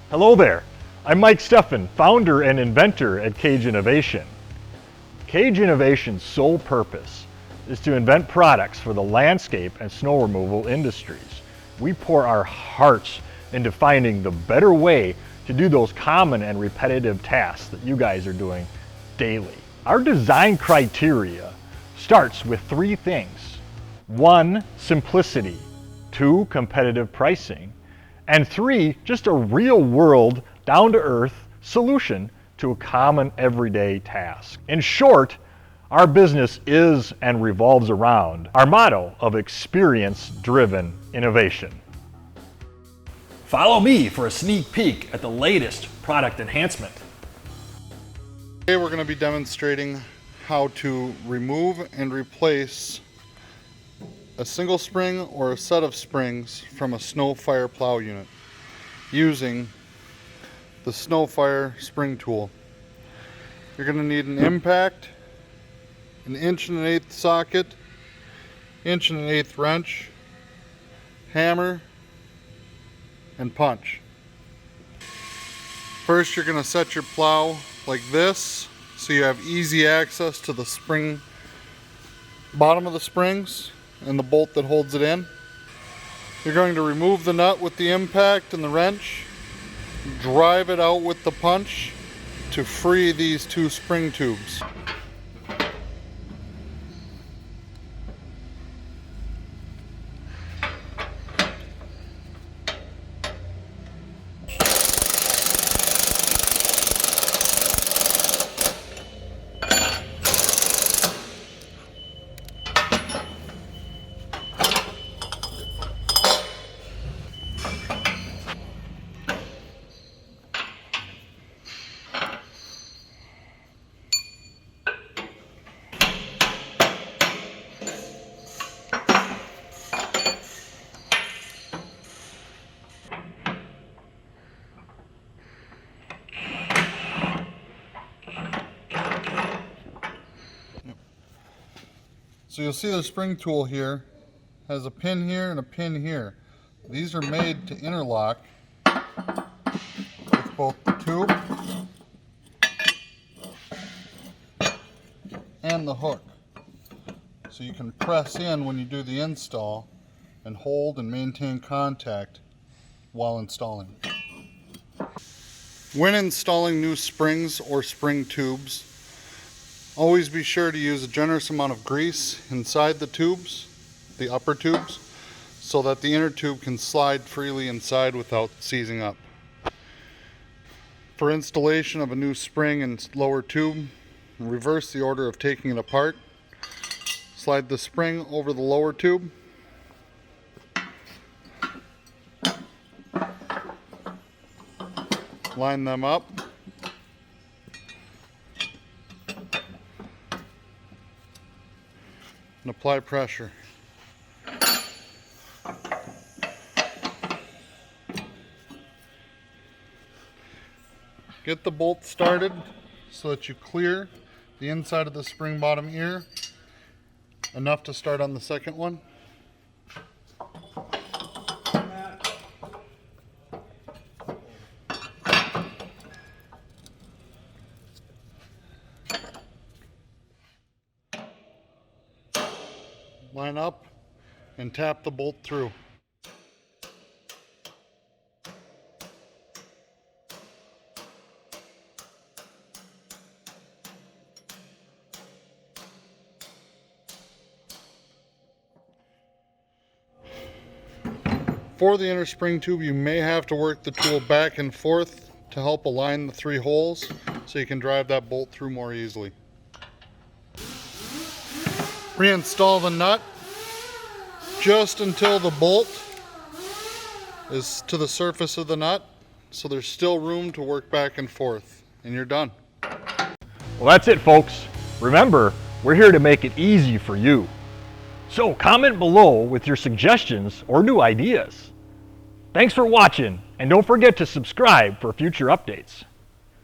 Hello there, I'm Mike Steffen, founder and inventor at Kage Innovation. Kage Innovation's sole purpose is to invent products for the landscape and snow removal industries. We pour our hearts into finding the better way to do those common and repetitive tasks that you guys are doing daily. Our design criteria starts with 3 things. 1, simplicity. 2, competitive pricing. And 3, just a real world, down-to-earth solution to a common everyday task. In short, our business is and revolves around our motto of experience-driven innovation. Follow me for a sneak peek at the latest product enhancement. Today we're going to be demonstrating how to remove and replace a single spring or a set of springs from a SnowFire Plow unit using the SnowFire Spring Tool. You're going to need an impact, an 1 1/8" socket, 1 1/8" wrench, hammer, and punch. First, you're going to set your plow like this so you have easy access to the spring, bottom of the springs, and the bolt that holds it in. You're going to remove the nut with the impact and the wrench, drive it out with the punch to free these 2 spring tubes. So you'll see the spring tool here has a pin here and a pin here. These are made to interlock with both the tube and the hook. So you can press in when you do the install and hold and maintain contact while installing. When installing new springs or spring tubes, always be sure to use a generous amount of grease inside the tubes, the upper tubes, so that the inner tube can slide freely inside without seizing up. For installation of a new spring and lower tube, reverse the order of taking it apart. Slide the spring over the lower tube. Line them up. And apply pressure. Get the bolt started so that you clear the inside of the spring bottom ear, enough to start on the second one. Line up and tap the bolt through. For the inner spring tube, you may have to work the tool back and forth to help align the 3 holes so you can drive that bolt through more easily. Reinstall the nut just until the bolt is to the surface of the nut, so there's still room to work back and forth, and you're done. Well, that's it, folks. Remember, we're here to make it easy for you. So comment below with your suggestions or new ideas. Thanks for watching, and don't forget to subscribe for future updates.